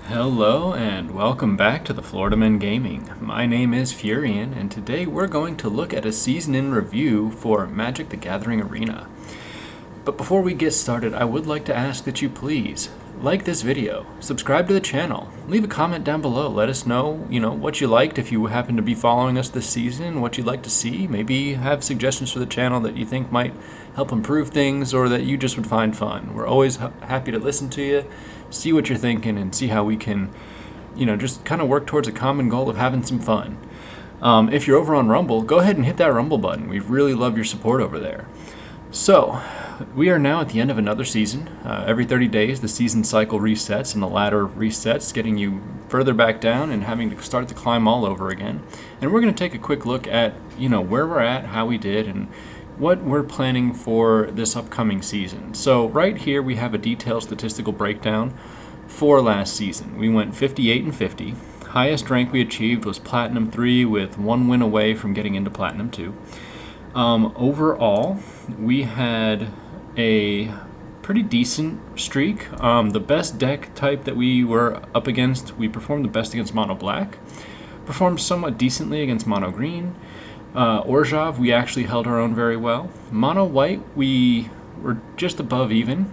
Hello and welcome back to the Florida Men Gaming. My name is Furion and today we're going to look at a season in review for Magic the Gathering Arena. But before we get started, I would like to ask that you please like this video, subscribe to the channel, leave a comment down below, let us know, what you liked if you happen to be following us this season, what you'd like to see, maybe have suggestions for the channel that you think might help improve things or that you just would find fun. We're always happy to listen to you, see what you're thinking, and see how we can, just kind of work towards a common goal of having some fun. If you're over on Rumble, go ahead and hit that Rumble button. We really love your support over there. So, we are now at the end of another season. Every 30 days, the season cycle resets and the ladder resets, getting you further back down and having to start to climb all over again. And we're going to take a quick look at, where we're at, how we did, and what we're planning for this upcoming season. So right here, we have a detailed statistical breakdown for last season. We went 58 and 50. Highest rank we achieved was Platinum 3 with 1 win away from getting into Platinum 2. Overall, we had a pretty decent streak. The best deck type that we were up against, we performed the best against Mono Black, performed somewhat decently against Mono Green. Orzhov, we actually held our own very well. Mono White, we were just above even.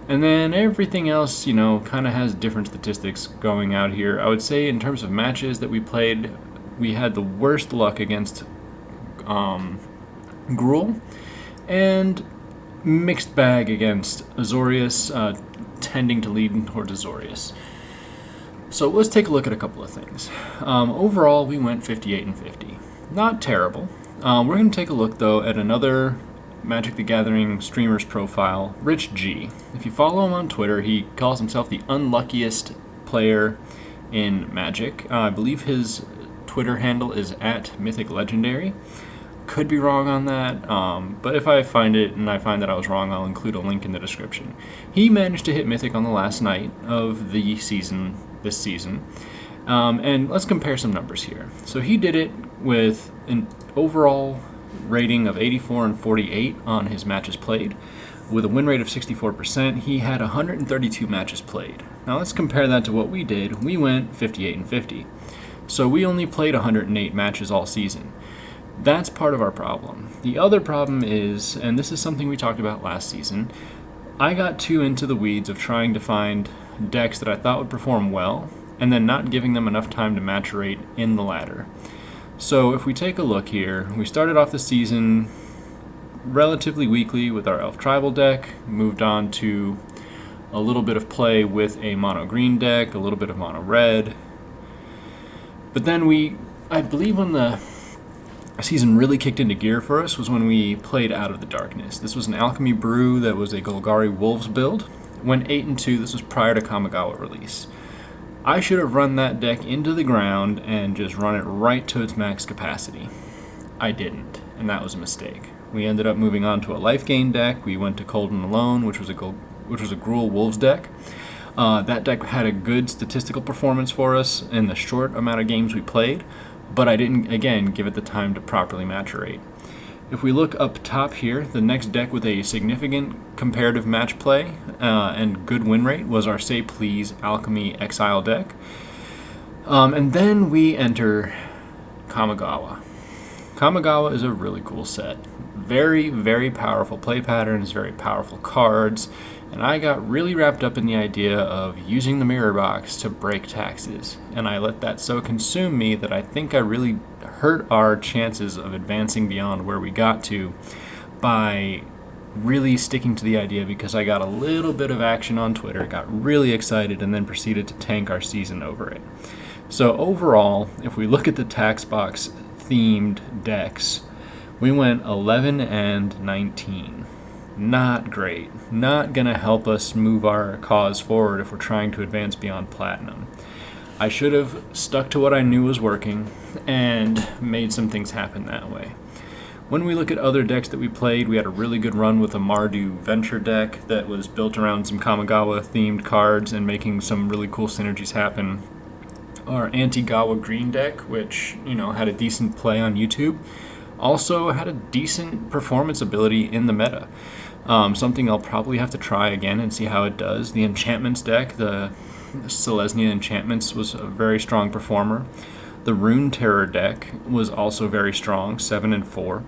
And then everything else, kind of has different statistics going out here. I would say in terms of matches that we played, we had the worst luck against Gruul, and mixed bag against Azorius, tending to lead towards Azorius. So let's take a look at a couple of things. Overall, we went 58 and 50. Not terrible. We're going to take a look, though, at another Magic the Gathering streamer's profile, Rich G. If you follow him on Twitter, he calls himself the unluckiest player in Magic. I believe his Twitter handle is @MythicLegendary. Could be wrong on that, but if I find it and I find that I was wrong, I'll include a link in the description. He managed to hit Mythic on the last night of the season, this season, and let's compare some numbers here. So he did it with an overall rating of 84 and 48 on his matches played, with a win rate of 64%. He had 132 matches played. Now let's compare that to what we did. We went 58 and 50. So we only played 108 matches all season. That's part of our problem. The other problem is, and this is something we talked about last season, I got too into the weeds of trying to find decks that I thought would perform well, and then not giving them enough time to maturate in the ladder. So if we take a look here, we started off the season relatively weakly with our Elf Tribal deck, moved on to a little bit of play with a Mono Green deck, a little bit of Mono Red. But then I believe when the season really kicked into gear for us was when we played Out of the Darkness. This was an Alchemy Brew that was a Golgari Wolves build. Went 8 and 2. This was prior to Kamigawa release. I should have run that deck into the ground and just run it right to its max capacity. I didn't, and that was a mistake. We ended up moving on to a life gain deck. We went to Cold and Alone, which was a Gruul Wolves deck. That deck had a good statistical performance for us in the short amount of games we played, but I didn't, again, give it the time to properly maturate. If we look up top here, the next deck with a significant comparative match play and good win rate was our Say Please Alchemy Exile deck. And then we enter Kamigawa. Kamigawa is a really cool set. Very, very powerful play patterns, very powerful cards, and I got really wrapped up in the idea of using the mirror box to break taxes, and I let that so consume me that I think I really hurt our chances of advancing beyond where we got to by really sticking to the idea, because I got a little bit of action on Twitter, got really excited, and then proceeded to tank our season over it. So overall, if we look at the tax box themed decks, we went 11 and 19. Not great. Not gonna help us move our cause forward if we're trying to advance beyond Platinum. I should have stuck to what I knew was working and made some things happen that way. When we look at other decks that we played, we had a really good run with a Mardu Venture deck that was built around some Kamigawa themed cards and making some really cool synergies happen. Our Anti-Gawa Green deck, which, had a decent play on YouTube, also had a decent performance ability in the meta. Something I'll probably have to try again and see how it does. The Enchantments deck, the Selesnya Enchantments, was a very strong performer. The Rune Terror deck was also very strong, 7 and 4.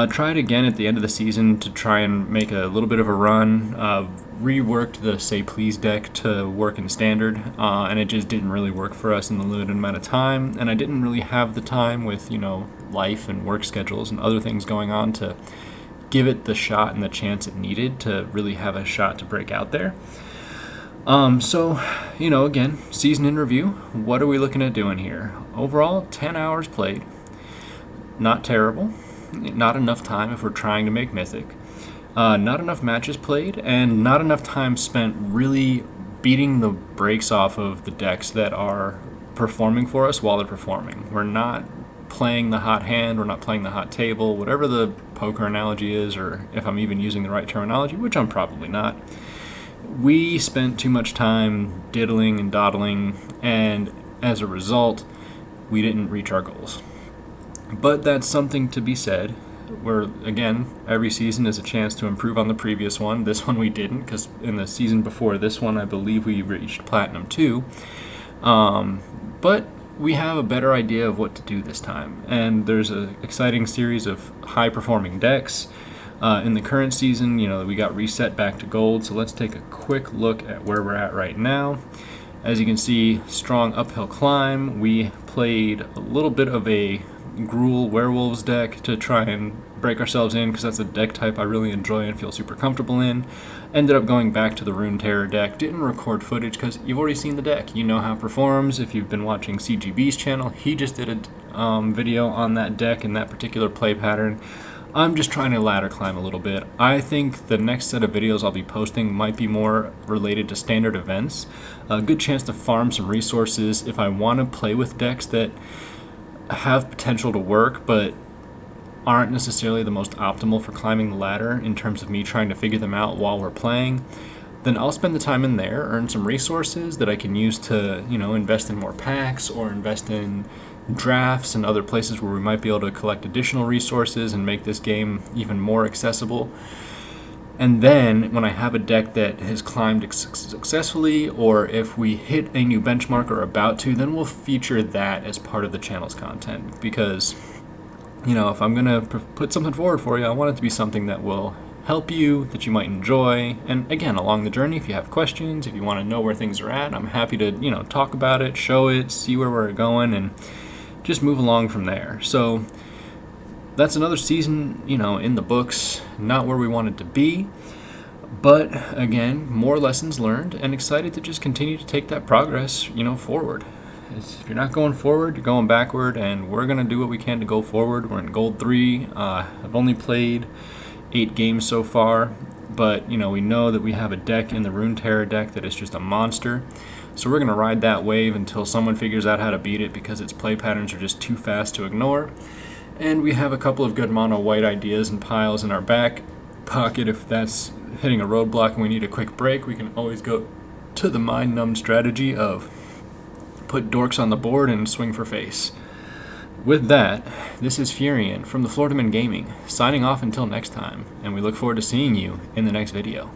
Tried again at the end of the season to try and make a little bit of a run. Reworked the Say Please deck to work in Standard, and it just didn't really work for us in the limited amount of time. And I didn't really have the time with, life and work schedules and other things going on to give it the shot and the chance it needed to really have a shot to break out there. So, again, season in review. What are we looking at doing here? Overall, 10 hours played. Not terrible. Not enough time if we're trying to make Mythic. Not enough matches played, and not enough time spent really beating the brakes off of the decks that are performing for us while they're performing. We're not playing the hot hand, we're not playing the hot table, whatever the poker analogy is, or if I'm even using the right terminology, which I'm probably not. We spent too much time diddling and dawdling, and as a result, we didn't reach our goals. But that's something to be said, where, again, every season is a chance to improve on the previous one. This one we didn't, because in the season before this one, I believe we reached Platinum 2. But we have a better idea of what to do this time, and there's an exciting series of high-performing decks. In the current season, we got reset back to gold, so let's take a quick look at where we're at right now. As you can see, strong uphill climb. We played a little bit of a Gruul Werewolves deck to try and break ourselves in, because that's a deck type I really enjoy and feel super comfortable in. Ended up going back to the Rune Terror deck. Didn't record footage because you've already seen the deck. You know how it performs. If you've been watching CGB's channel, he just did a video on that deck and that particular play pattern. I'm just trying to ladder climb a little bit. I think the next set of videos I'll be posting might be more related to standard events. A good chance to farm some resources if I want to play with decks that have potential to work but aren't necessarily the most optimal for climbing the ladder in terms of me trying to figure them out while we're playing. Then I'll spend the time in there, earn some resources that I can use to, invest in more packs or invest in drafts and other places where we might be able to collect additional resources and make this game even more accessible. And then when I have a deck that has climbed successfully, or if we hit a new benchmark or about to, then we'll feature that as part of the channel's content. Because, if I'm going to put something forward for you, I want it to be something that will help you, that you might enjoy. And again, along the journey, if you have questions, if you want to know where things are at, I'm happy to, talk about it, show it, see where we're going, and just move along from there. So that's another season, in the books, not where we wanted to be. But again, more lessons learned, and excited to just continue to take that progress, forward. If you're not going forward, you're going backward, and we're going to do what we can to go forward. We're in Gold 3. I've only played 8 games so far, but, we know that we have a deck in the Rune Terror deck that is just a monster. So we're going to ride that wave until someone figures out how to beat it, because its play patterns are just too fast to ignore. And we have a couple of good mono white ideas and piles in our back pocket. If that's hitting a roadblock and we need a quick break, we can always go to the mind-numb strategy of put dorks on the board and swing for face. With that, this is Furion from the Floridaman Gaming, signing off until next time, and we look forward to seeing you in the next video.